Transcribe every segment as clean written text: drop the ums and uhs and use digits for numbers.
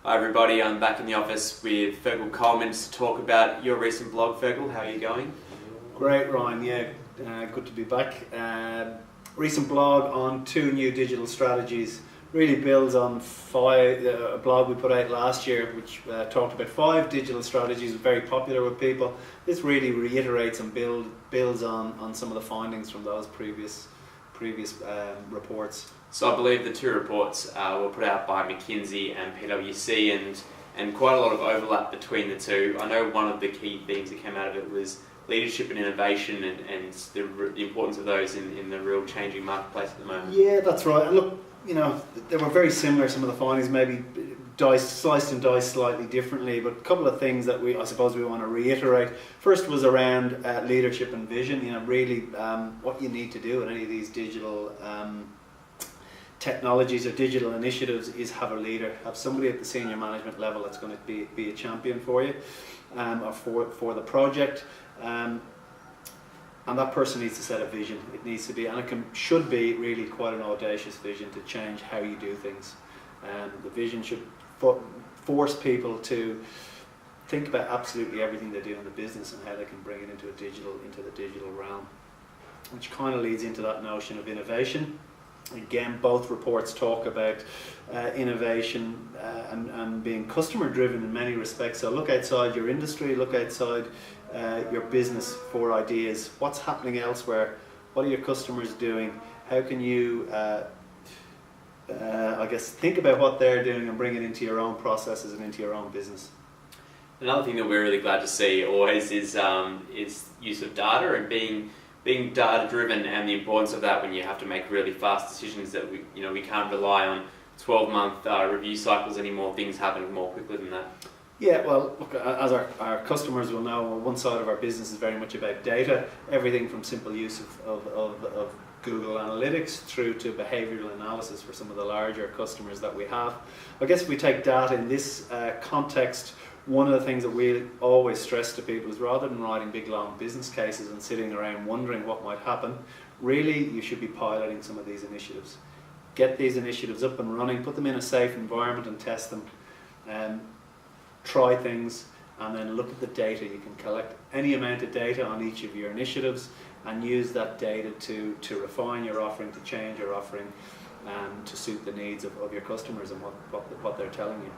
Hi everybody, I'm back in the office with Fergal Coleman to talk about your recent blog. Fergal, how are you going? Great, Ryan. Good to be back. Recent blog on 2 new digital strategies. Really builds on a blog we put out last year, which talked about 5 digital strategies, very popular with people. This really reiterates and builds on some of the findings from those previous reports. So I believe the 2 reports were put out by McKinsey and PWC, and quite a lot of overlap between the 2. I know one of the key themes that came out of it was leadership and innovation and the importance of those in the real changing marketplace at the moment. Yeah, that's right. And look, they were very similar, some of the findings, maybe sliced and diced slightly differently, but a couple of things that I suppose we want to reiterate. First was around leadership and vision. Really what you need to do in any of these digital technologies or digital initiatives is have a leader, have somebody at the senior management level that's going to be a champion for you or for the project. And that person needs to set a vision. It needs to be, and should be really quite an audacious vision to change how you do things. The vision should force people to think about absolutely everything they do in the business and how they can bring it into the digital realm, which kind of leads into that notion of innovation. Again, both reports talk about innovation and being customer driven in many respects. So look outside your industry, look outside your business for ideas. What's happening elsewhere? What are your customers doing? How can you think about what they're doing and bring it into your own processes and into your own business. Another thing that we're really glad to see always is use of data and being data driven, and the importance of that when you have to make really fast decisions that we can't rely on 12-month review cycles anymore. Things happen more quickly than that. Yeah, well, look, as our customers will know, one side of our business is very much about data, everything from simple use of Google Analytics through to behavioural analysis for some of the larger customers that we have. I guess if we take data in this context, one of the things that we always stress to people is rather than writing big long business cases and sitting around wondering what might happen, really you should be piloting some of these initiatives. Get these initiatives up and running, put them in a safe environment and test them. Try things and then look at the data. You can collect any amount of data on each of your initiatives and use that data to refine your offering, to change your offering, to suit the needs of your customers and what they're telling you.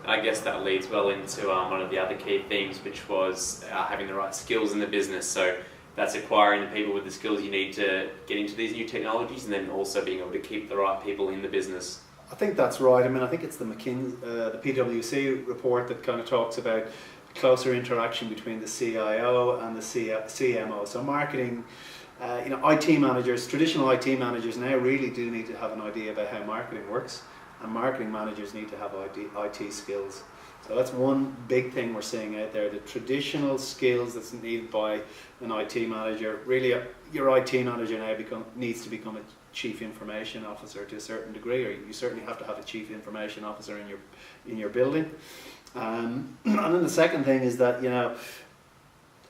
I guess that leads well into one of the other key themes, which was having the right skills in the business. So that's acquiring the people with the skills you need to get into these new technologies, and then also being able to keep the right people in the business. I think that's right. I think it's the PWC report that kind of talks about closer interaction between the CIO and the CMO. So marketing, IT managers, traditional IT managers now really do need to have an idea about how marketing works, and marketing managers need to have IT skills. So that's one big thing we're seeing out there, the traditional skills that's needed by an IT manager. Really, your IT manager now needs to become a chief information officer to a certain degree, or you certainly have to have a chief information officer in your building. And then the second thing is that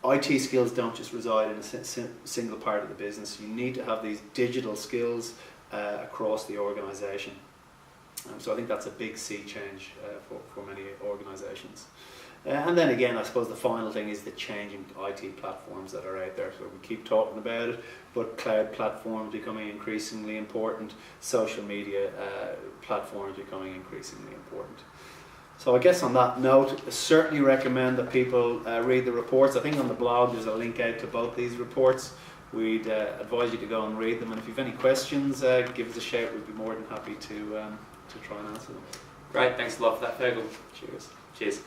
IT skills don't just reside in a single part of the business. You need to have these digital skills across the organisation. So I think that's a big sea change for many organisations. And then again, I suppose the final thing is the changing IT platforms that are out there. So we keep talking about it, but cloud platforms becoming increasingly important, social media platforms becoming increasingly important. So I guess on that note, I certainly recommend that people read the reports. I think on the blog there's a link out to both these reports. We'd advise you to go and read them, and if you have any questions, give us a shout. We'd be more than happy to try and answer them. Great, thanks a lot for that, Fergal. Cheers. Cheers.